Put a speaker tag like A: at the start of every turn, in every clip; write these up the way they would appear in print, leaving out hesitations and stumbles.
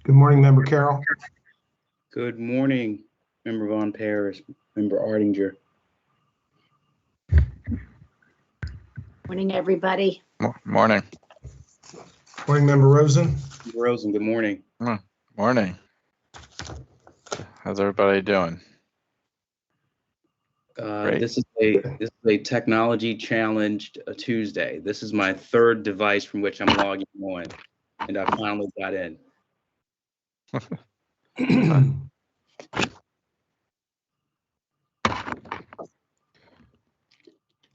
A: Good morning, Member Carroll.
B: Good morning, Member Von Paris, Member Ardinger.
C: Morning, everybody.
D: Morning.
A: Morning, Member Rosen.
B: Member Rosen, good morning.
D: Morning. How's everybody doing? Great.
B: This is a technology challenged Tuesday. This is my third device from which I'm logging on, and I finally got in.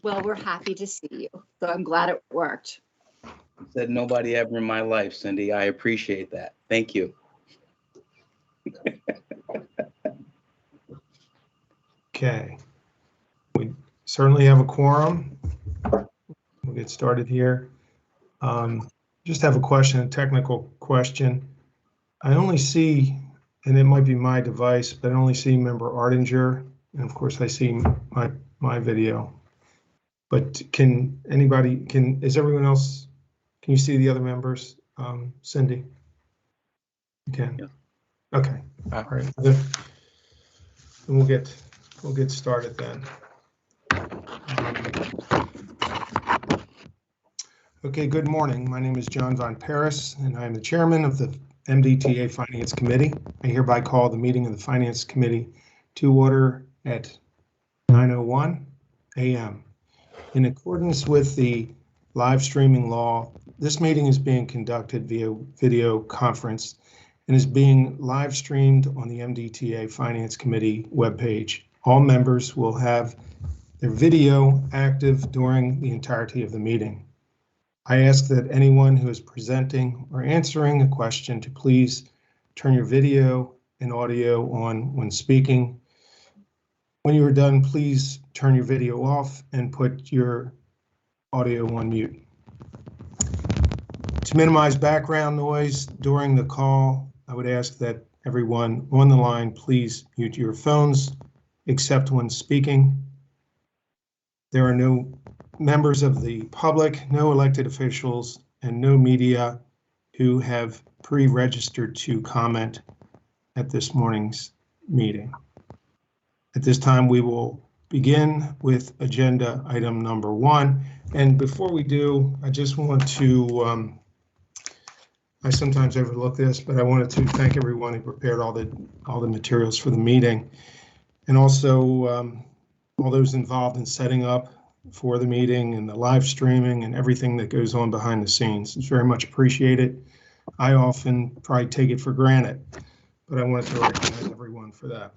C: Well, we're happy to see you, so I'm glad it worked.
B: Said nobody ever in my life, Cindy. I appreciate that. Thank you.
A: Okay. We certainly have a quorum. We'll get started here. Just have a question, a technical question. I only see, and it might be my device, but I only see Member Ardinger, and of course I see my video. But is everyone else, can you see the other members? Cindy? You can?
B: Yeah.
A: Okay. All right. Then we'll get started then. Okay, good morning. My name is John Von Paris, and I am the chairman of the MDTA Finance Committee. I hereby call the meeting of the Finance Committee to order at 9:01 a.m. In accordance with the live streaming law, this meeting is being conducted via video conference and is being live streamed on the MDTA Finance Committee webpage. All members will have their video active during the entirety of the meeting. I ask that anyone who is presenting or answering a question to please turn your video and audio on when speaking. When you are done, please turn your video off and put your audio on mute. To minimize background noise during the call, I would ask that everyone on the line please mute your phones except when speaking. There are no members of the public, no elected officials, and no media who have pre-registered to comment at this morning's meeting. At this time, we will begin with agenda item number 1. And before we do, I just want to, I sometimes overlook this, but I wanted to thank everyone who prepared all the materials for the meeting, and also all those involved in setting up for the meeting and the live streaming and everything that goes on behind the scenes. It's very much appreciated. I often probably take it for granted, but I wanted to recognize everyone for that.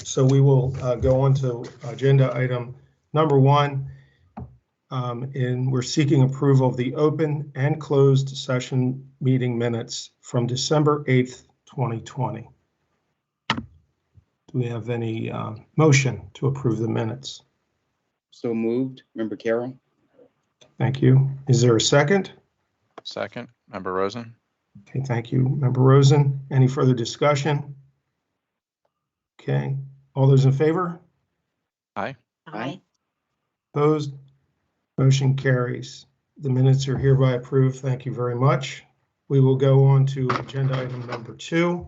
A: So we will go on to agenda item number 1. And we're seeking approval of the open and closed session meeting minutes from December 8th, 2020. Do we have any motion to approve the minutes?
B: So moved, Member Carroll.
A: Thank you. Is there a second?
D: Second, Member Rosen.
A: Okay, thank you, Member Rosen. Any further discussion? Okay, all those in favor?
D: Aye.
C: Aye.
A: Opposed? Motion carries. The minutes are hereby approved. Thank you very much. We will go on to agenda item number 2,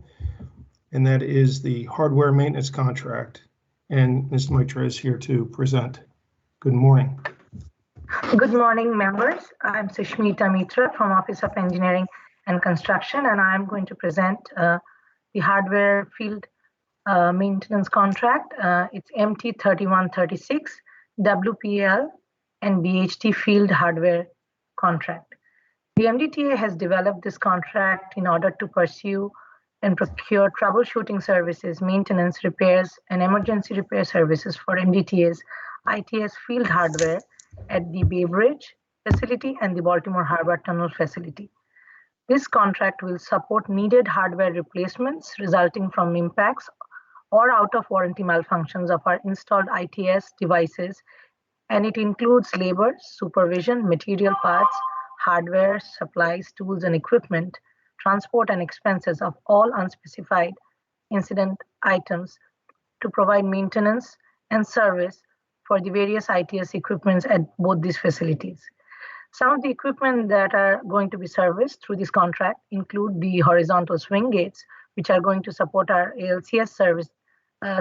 A: and that is the hardware maintenance contract. And Ms. Mitra is here to present. Good morning.
E: Good morning, members. I'm Sushmita Mitra from Office of Engineering and Construction, and I'm going to present the hardware field maintenance contract. It's MT 3136 WPL and BHT field hardware contract. The MDTA has developed this contract in order to pursue and procure troubleshooting services, maintenance, repairs, and emergency repair services for MDTA's ITS field hardware at the Bay Bridge facility and the Baltimore Harbor Tunnel facility. This contract will support needed hardware replacements resulting from impacts or out of warranty malfunctions of our installed ITS devices, and it includes labor, supervision, material parts, hardware, supplies, tools, and equipment, transport and expenses of all unspecified incident items to provide maintenance and service for the various ITS equipments at both these facilities. Some of the equipment that are going to be serviced through this contract include the horizontal swing gates, which are going to support our ALCS service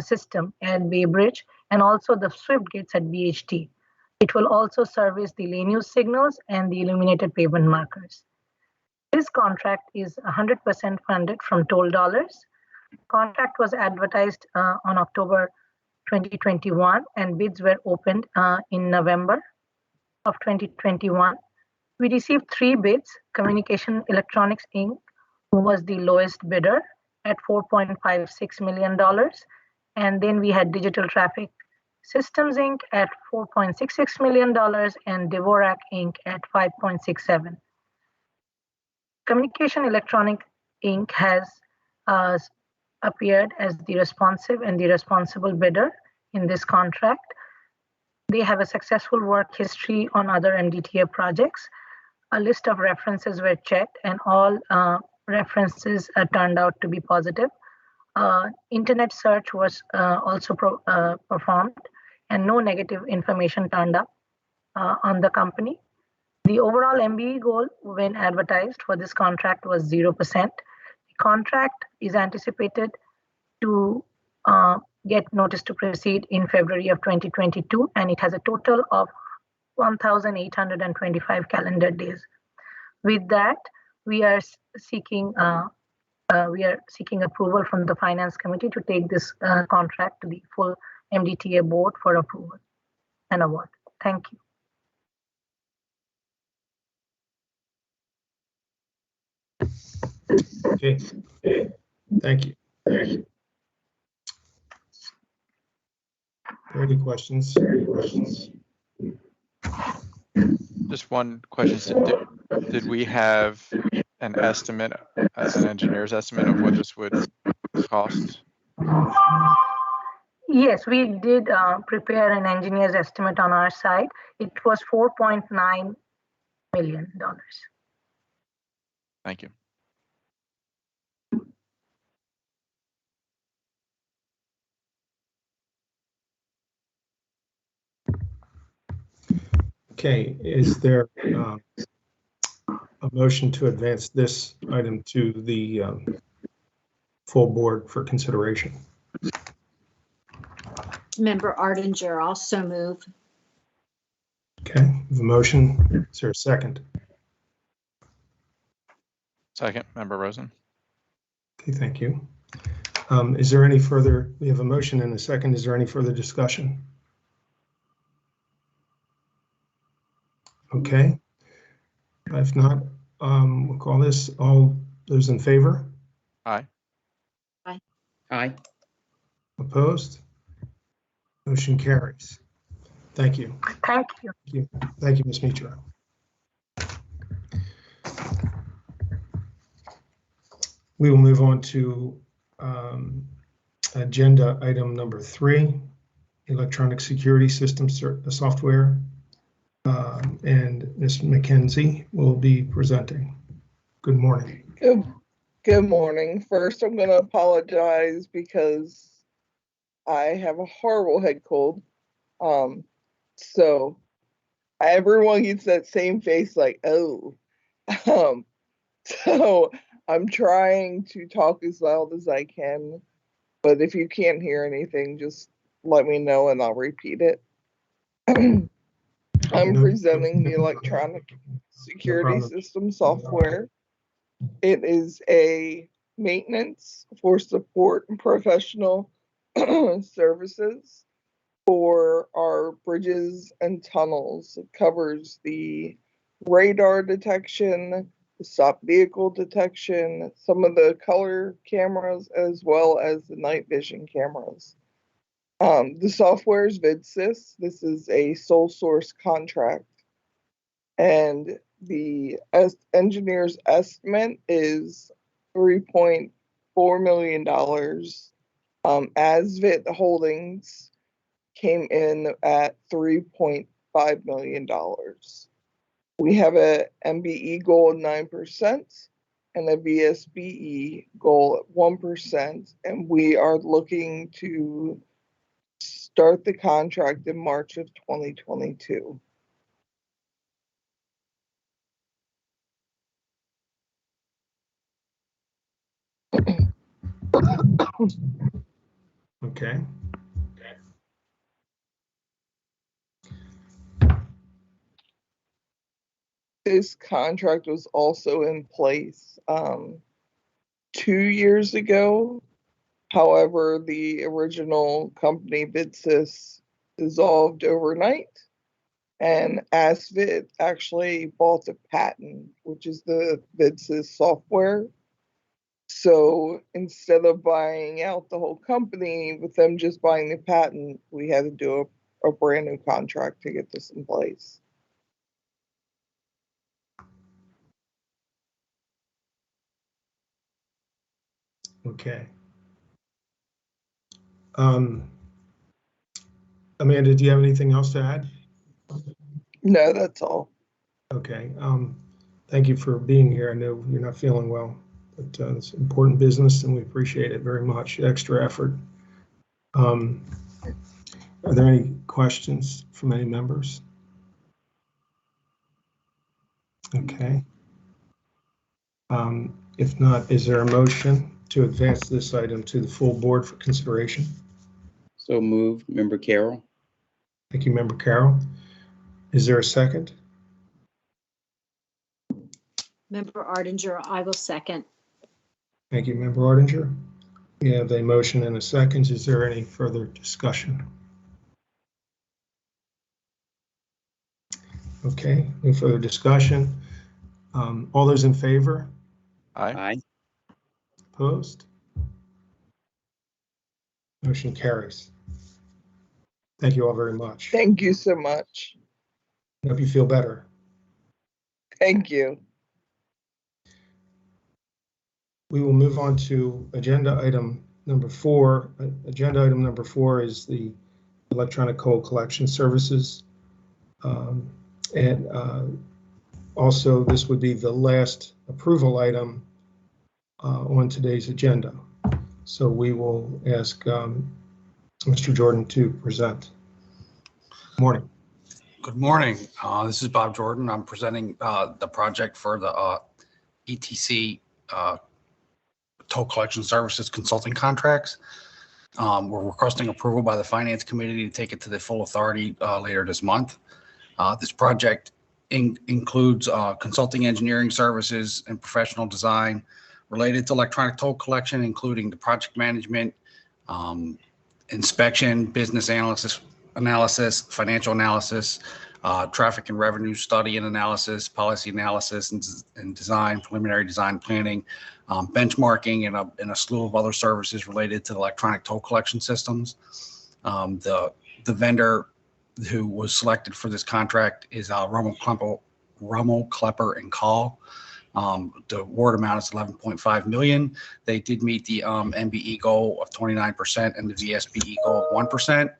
E: system at Bay Bridge, and also the swift gates at BHT. It will also service the lane use signals and the illuminated pavement markers. This contract is 100% funded from toll dollars. Contract was advertised on October 2021, and bids were opened in November of 2021. We received 3 bids. Communication Electronics Inc. was the lowest bidder at $4.56 million. And then we had Digital Traffic Systems Inc. at $4.66 million and Devorak Inc. at $5.67. Communication Electronic Inc. has appeared as the responsive and the responsible bidder in this contract. They have a successful work history on other MDTA projects. A list of references were checked, and all references turned out to be positive. Internet search was also performed, and no negative information turned up on the company. The overall MBE goal when advertised for this contract was 0%. The contract is anticipated to get notice to proceed in February of 2022, and it has a total of 1,825 calendar days. With that, we are seeking approval from the Finance Committee to take this contract to the full MDTA board for approval and award. Thank you.
A: Okay, thank you. Are there any questions?
D: Just one question. Did we have an estimate, as an engineer's estimate of what this would cost?
E: Yes, we did prepare an engineer's estimate on our side. It was $4.9 million.
D: Thank you.
A: Okay, is there a motion to advance this item to the full board for consideration?
C: Member Ardinger also move.
A: Okay, we have a motion. Is there a second?
D: Second, Member Rosen.
A: Okay, thank you. Is there any further, we have a motion and a second. Is there any further discussion? Okay. If not, we'll call this. All those in favor?
D: Aye.
B: Aye.
A: Opposed? Motion carries. Thank you.
E: Thank you.
A: Thank you, Ms. Mitra. We will move on to agenda item number 3, electronic security system software. And Ms. McKenzie will be presenting. Good morning.
F: Good morning. First, I'm going to apologize because I have a horrible head cold. So everyone gets that same face like, oh. So I'm trying to talk as loud as I can, but if you can't hear anything, just let me know and I'll repeat it. I'm presenting the electronic security system software. It is a maintenance for support and professional services for our bridges and tunnels. It covers the radar detection, the stop vehicle detection, some of the color cameras, as well as the night vision cameras. The software is VidSys. This is a sole source contract. And the engineer's estimate is $3.4 million. Asvit Holdings came in at $3.5 million. We have a MBE goal of 9% and a VSBE goal at 1%. And we are looking to start the contract in March of 2022.
A: Okay.
F: This contract was also in place 2 years ago. However, the original company BidSys dissolved overnight, and ASVIT actually bought the patent, which is the BidSys software. So instead of buying out the whole company with them just buying the patent, we had to do a brand new contract to get this in place.
A: Okay. Amanda, do you have anything else to add?
F: No, that's all.
A: Okay. Thank you for being here. I know you're not feeling well, but it's important business and we appreciate it very much. Extra effort. Are there any questions from any members? Okay. If not, is there a motion to advance this item to the full board for consideration?
B: So moved, Member Carroll.
A: Thank you, Member Carroll. Is there a second?
C: Member Artinger, I will second.
A: Thank you, Member Artinger. We have a motion and a second. Is there any further discussion? Okay, no further discussion. All those in favor?
D: Aye.
B: Aye.
A: Opposed? Motion carries. Thank you all very much.
F: Thank you so much.
A: Hope you feel better.
F: Thank you.
A: We will move on to agenda item number 4. Agenda item number 4 is the electronic coal collection services. Also, this would be the last approval item on today's agenda. So we will ask Mr. Jordan to present. Morning.
G: Good morning. This is Bob Jordan. I'm presenting the project for the ETC toll collection services consulting contracts. We're requesting approval by the Finance Committee to take it to the full authority later this month. This project includes consulting engineering services and professional design related to electronic toll collection, including the project management, inspection, business analysis, financial analysis, traffic and revenue study and analysis, policy analysis and design, preliminary design planning, benchmarking, and a slew of other services related to electronic toll collection systems. The vendor who was selected for this contract is Rummel Klepper and Call. The award amount is $11.5 million. They did meet the MBE goal of 29% and the VSBE goal of 1%.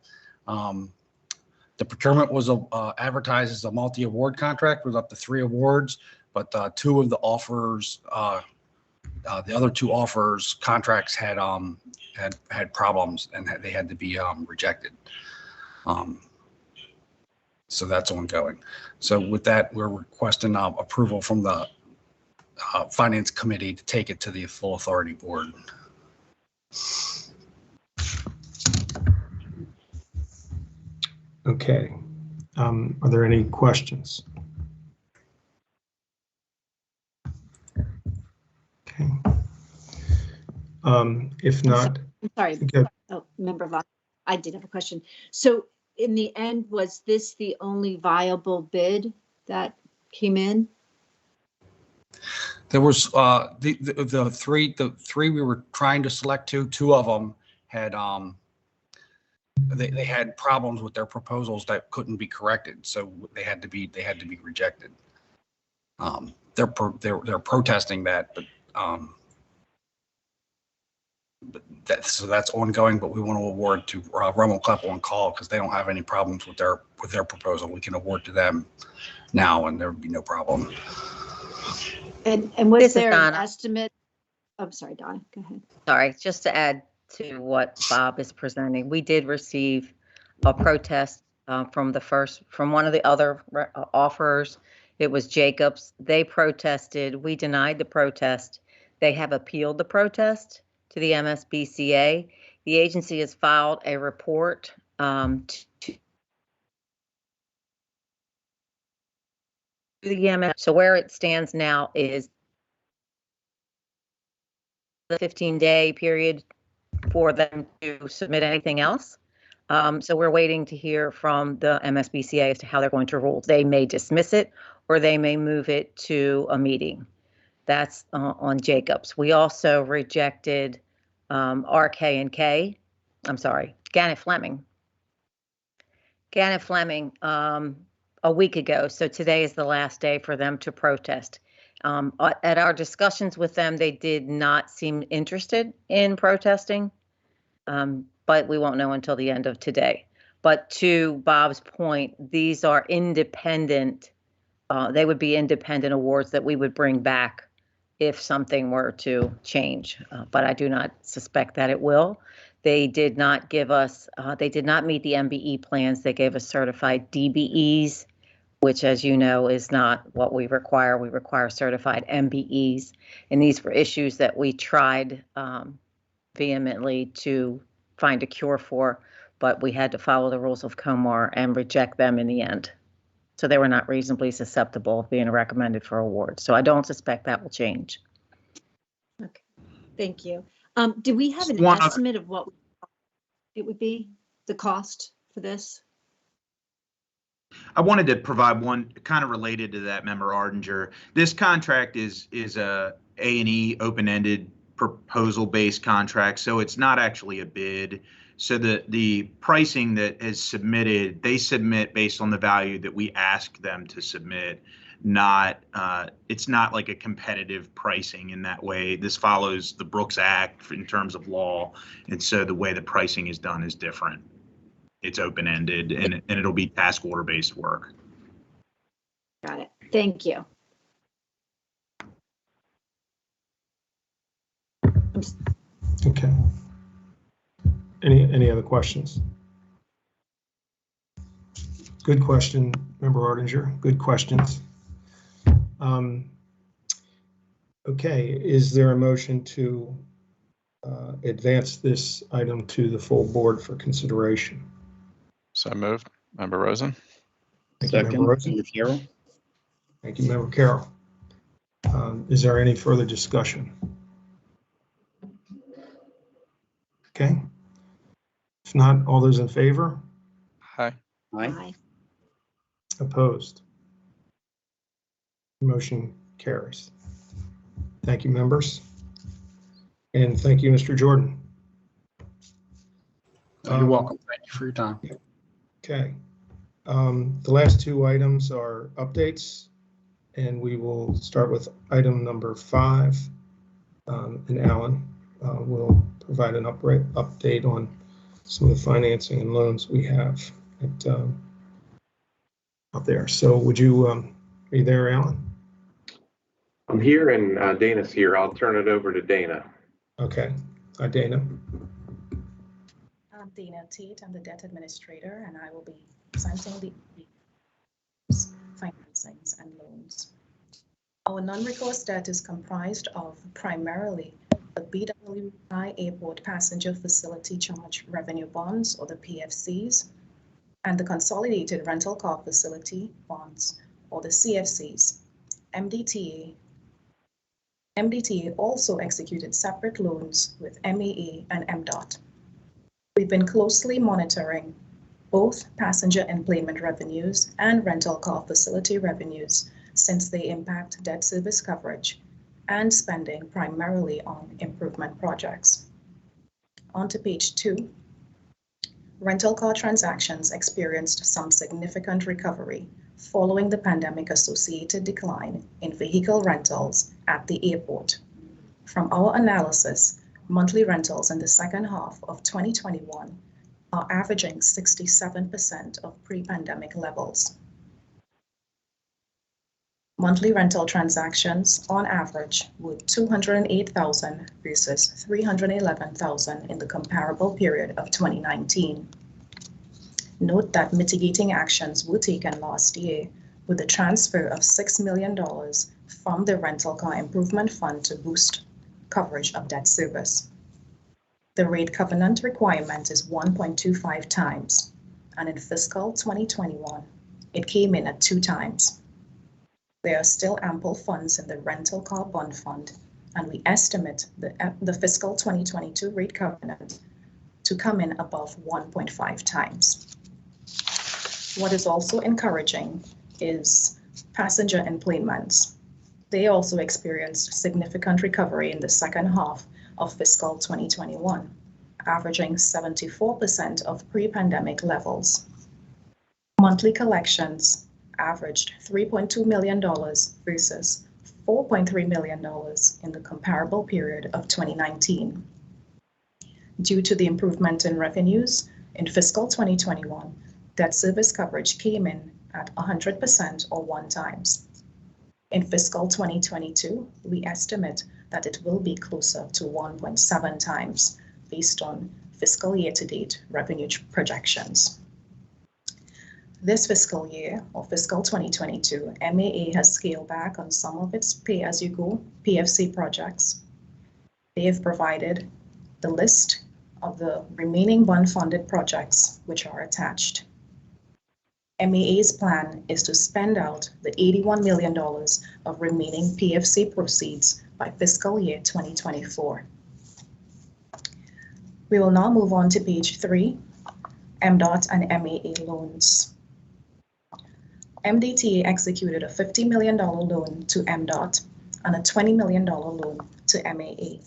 G: The procurement was advertised as a multi-award contract with up to 3 awards, but 2 of the offers, the other 2 offers contracts had problems and they had to be rejected. So that's ongoing. So with that, we're requesting approval from the Finance Committee to take it to the full authority board.
A: Okay. Are there any questions? Okay. If not,
C: I'm sorry.
A: okay.
C: Oh, Member Vaughn, I did have a question. So in the end, was this the only viable bid that came in?
G: There was the three we were trying to select 2 of them had they had problems with their proposals that couldn't be corrected, so they had to be rejected. They're protesting that, but so that's ongoing. But we want to award to Rummel Klepper and Call because they don't have any problems with their proposal. We can award to them now, and there would be no problem.
C: And was
H: This is
C: there an
H: Donna.
C: estimate? I'm sorry, Donna, go ahead.
H: Sorry, just to add to what Bob is presenting, we did receive a protest from one of the other offerers. It was Jacobs. They protested. We denied the protest. They have appealed the protest, to the MSBCA. The agency has filed a report to the MS. So where it stands now is the 15-day period for them to submit anything else. So we're waiting to hear from the MSBCA as to how they're going to rule. They may dismiss it or they may move it to a meeting. That's on Jacobs. We also rejected RK&K. I'm sorry, Gannett Fleming. Gannett Fleming a week ago. So today is the last day for them to protest. At our discussions with them, they did not seem interested in protesting, but we won't know until the end of today. But to Bob's point, these are independent. They would be independent awards that we would bring back if something were to change, but I do not suspect that it will. They did not give us, they did not meet the MBE plans. They gave us certified DBEs, which, as you know, is not what we require. We require certified MBEs. And these were issues that we tried vehemently to find a cure for, but we had to follow the rules of COMAR and reject them in the end. So they were not reasonably susceptible of being recommended for award. So I don't suspect that will change.
C: Okay, thank you. Do we have an estimate of what it would be, the cost for this?
I: I wanted to provide one kind of related to that, Member Ardinger. This contract is a A&E open-ended proposal-based contract, so it's not actually a bid. So the pricing that is submitted, they submit based on the value that we ask them to submit. Not it's not like a competitive pricing in that way. This follows the Brooks Act in terms of law, and so the way the pricing is done is different. It's open-ended, and it'll be task order-based work.
C: Got it. Thank you.
A: Okay. Any other questions? Good question, Member Ardinger. Good questions. Okay, is there a motion to advance this item to the full board for consideration?
D: So moved. Member Rosen?
A: Thank you, Member Rosen.
B: Member Carroll.
A: Thank you, Member Carroll. Is there any further discussion? Okay. If not, all those in favor?
D: Aye.
B: Aye.
A: Opposed? Motion carries. Thank you, members. And thank you, Mr. Jordan.
G: You're welcome. Thank you for your time.
A: Okay. The last two items are updates, and we will start with item number 5. And Alan will provide an update on some of the financing and loans we have out there. So would you, are you there, Alan?
J: I'm here and Dana's here. I'll turn it over to Dana.
A: Okay. Hi, Dana.
K: I'm Dana Tate. I'm the debt administrator, and I will be presenting the financings and loans. Our non-recourse debt is comprised of primarily the BWI Airport Passenger Facility Charge Revenue Bonds, or the PFCs, and the Consolidated Rental Car Facility Bonds, or the CFCs. MDTA also executed separate loans with MEA and MDOT. We've been closely monitoring both passenger enplanement revenues and rental car facility revenues since they impact debt service coverage and spending primarily on improvement projects. On to page 2. Rental car transactions experienced some significant recovery following the pandemic-associated decline in vehicle rentals at the airport. From our analysis, monthly rentals in the second half of 2021 are averaging 67% of pre-pandemic levels. Monthly rental transactions on average were 208,000 versus 311,000 in the comparable period of 2019. Note that mitigating actions were taken last year with the transfer of $6 million from the Rental Car Improvement Fund to boost coverage of debt service. The rate covenant requirement is 1.25 times, and in fiscal 2021, it came in at 2 times. There are still ample funds in the rental car bond fund, and we estimate the fiscal 2022 rate covenant to come in above 1.5 times. What is also encouraging is passenger enplanements. They also experienced significant recovery in the second half of fiscal 2021, averaging 74% of pre-pandemic levels. Monthly collections averaged $3.2 million versus $4.3 million in the comparable period of 2019. Due to the improvement in revenues in fiscal 2021, debt service coverage came in at 100% or 1 times. In fiscal 2022, we estimate that it will be closer to 1.7 times based on fiscal year-to-date revenue projections. This fiscal year, or fiscal 2022, MAA has scaled back on some of its pay-as-you-go PFC projects. They have provided the list of the remaining bond-funded projects which are attached. MAA's plan is to spend out the $81 million of remaining PFC proceeds by fiscal year 2024. We will now move on to page 3, MDOT and MAA loans. MDTA executed a $50 million loan to MDOT and a $20 million loan to MAA.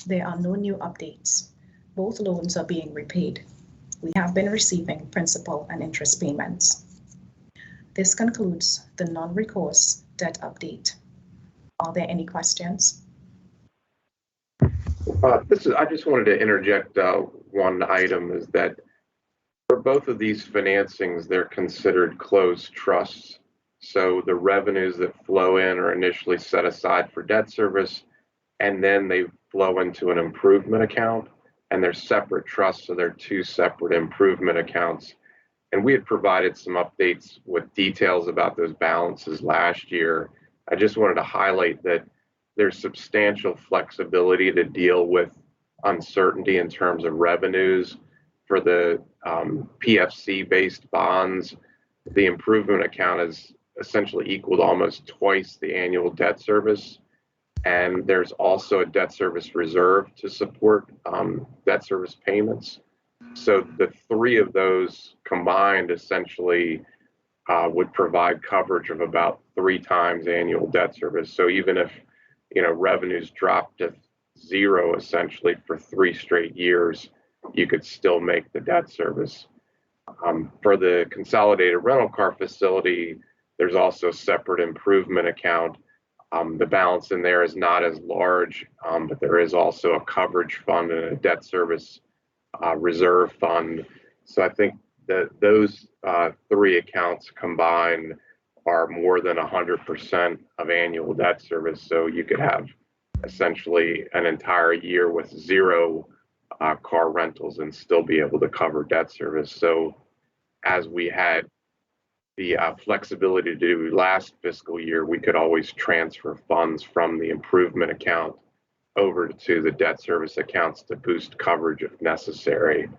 K: There are no new updates. Both loans are being repaid. We have been receiving principal and interest payments. This concludes the non-recourse debt update. Are there any questions?
J: I just wanted to interject one item, is that for both of these financings, they're considered closed trusts. So the revenues that flow in are initially set aside for debt service, and then they flow into an improvement account, and they're separate trusts, so they're 2 separate improvement accounts. And we had provided some updates with details about those balances last year. I just wanted to highlight that there's substantial flexibility to deal with uncertainty in terms of revenues for the PFC-based bonds. The improvement account is essentially equal to almost twice the annual debt service. And there's also a debt service reserve to support debt service payments. So the 3 of those combined essentially would provide coverage of about 3 times annual debt service. So even if, revenues drop to 0 essentially for 3 straight years, you could still make the debt service. For the consolidated rental car facility, there's also a separate improvement account. The balance in there is not as large, but there is also a coverage fund and a debt service reserve fund. So I think that those 3 accounts combined are more than 100% of annual debt service. So you could have essentially an entire year with 0 car rentals and still be able to cover debt service. So as we had the flexibility to do last fiscal year, we could always transfer funds from the improvement account over to the debt service accounts to boost coverage if necessary.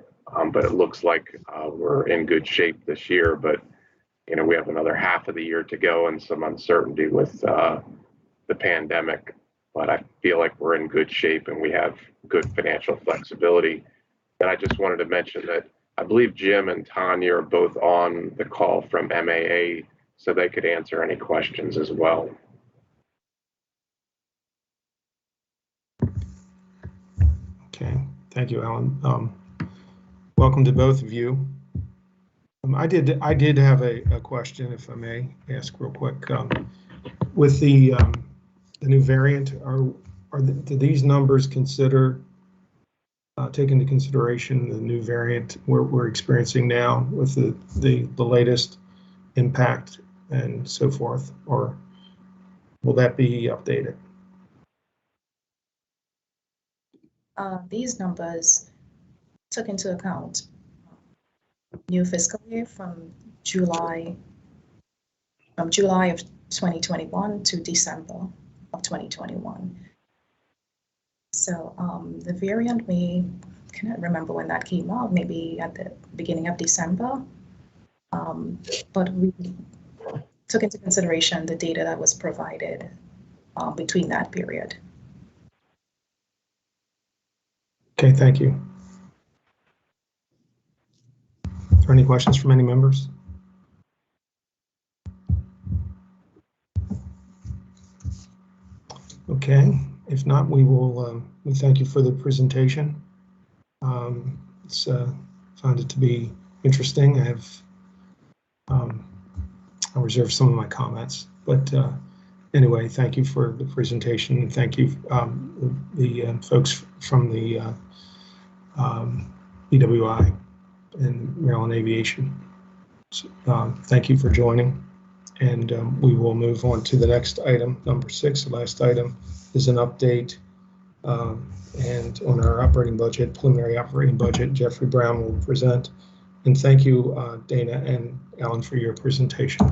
J: But it looks like we're in good shape this year, but we have another half of the year to go and some uncertainty with the pandemic. But I feel like we're in good shape and we have good financial flexibility. And I just wanted to mention that I believe Jim and Tanya are both on the call from MAA, so they could answer any questions as well.
A: Okay, thank you, Alan. Welcome to both of you. I did have a question, if I may ask real quick. With the new variant, do these numbers take into consideration the new variant we're experiencing now with the latest impact and so forth, or will that be updated?
K: These numbers took into account new fiscal year from July of 2021 to December of 2021. So the variant cannot remember when that came out, maybe at the beginning of December. But we took into consideration the data that was provided between that period.
A: Okay, thank you. Are there any questions from any members? Okay, if not, we will. We thank you for the presentation. Found it to be interesting. I'll reserve some of my comments, but anyway, thank you for the presentation, and thank you the folks from the BWI and Maryland Aviation. So, thank you for joining, and we will move on to the next item, number 6. The last item is an update and on our operating budget, preliminary operating budget. Jeffrey Brown will present. And thank you, Dana and Alan, for your presentation.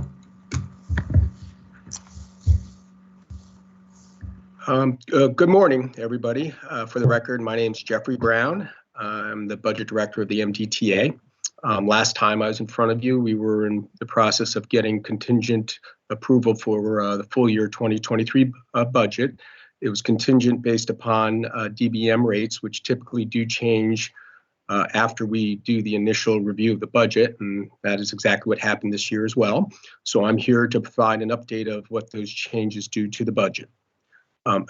L: Good morning, everybody. For the record, my name is Jeffrey Brown. I'm the budget director of the MDTA. Last time I was in front of you, we were in the process of getting contingent approval for the full year 2023 budget. It was contingent based upon DBM rates, which typically do change after we do the initial review of the budget, and that is exactly what happened this year as well. So I'm here to provide an update of what those changes do to the budget.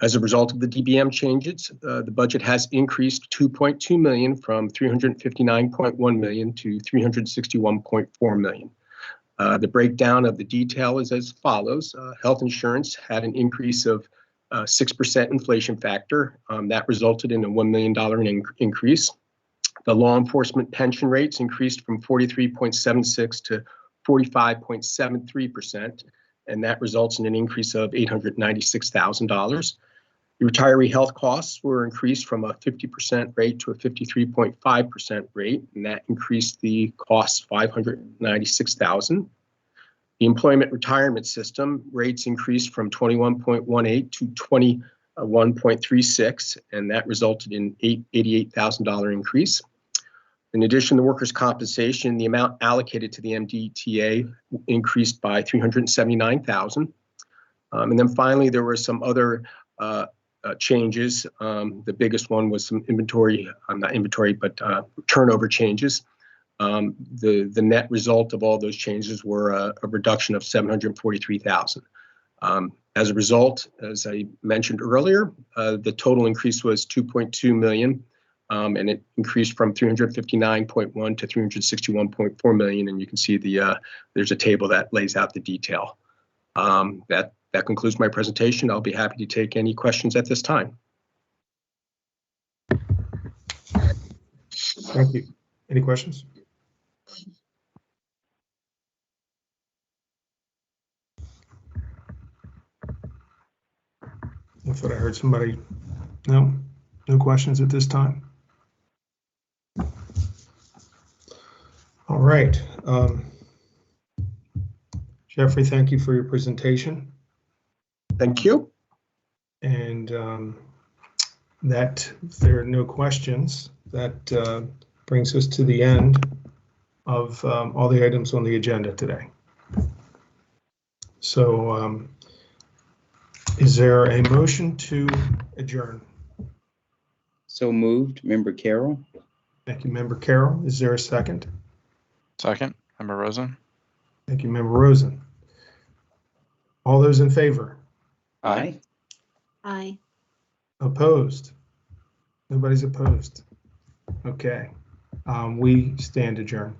L: As a result of the DBM changes, the budget has increased $2.2 million from $359.1 million to $361.4 million. The breakdown of the detail is as follows. Health insurance had an increase of 6% inflation factor. That resulted in a $1 million increase. The law enforcement pension rates increased from 43.76 to 45.73%. And that results in an increase of $896,000. The retiree health costs were increased from a 50% rate to a 53.5% rate, and that increased the costs $596,000. The employment retirement system rates increased from 21.18 to 21.36, and that resulted in $88,000 increase. In addition, the workers' compensation, the amount allocated to the MDTA increased by $379,000. And then finally, there were some other changes. The biggest one was some turnover changes. The net result of all those changes were a reduction of $743,000. As a result, as I mentioned earlier, the total increase was $2.2 million. And it increased from 359.1 to 361.4 million. And you can see there's a table that lays out the detail. That concludes my presentation. I'll be happy to take any questions at this time.
A: Thank you. Any questions? I thought I heard somebody. No questions at this time. All right. Jeffrey, thank you for your presentation.
L: Thank you.
A: And that if there are no questions, that brings us to the end of all the items on the agenda today. So is there a motion to adjourn?
B: So moved, Member Carroll.
A: Thank you, Member Carroll. Is there a second?
D: Second, Member Rosen.
A: Thank you, Member Rosen. All those in favor?
B: Aye.
C: Aye.
A: Opposed? Nobody's opposed. Okay. We stand adjourned.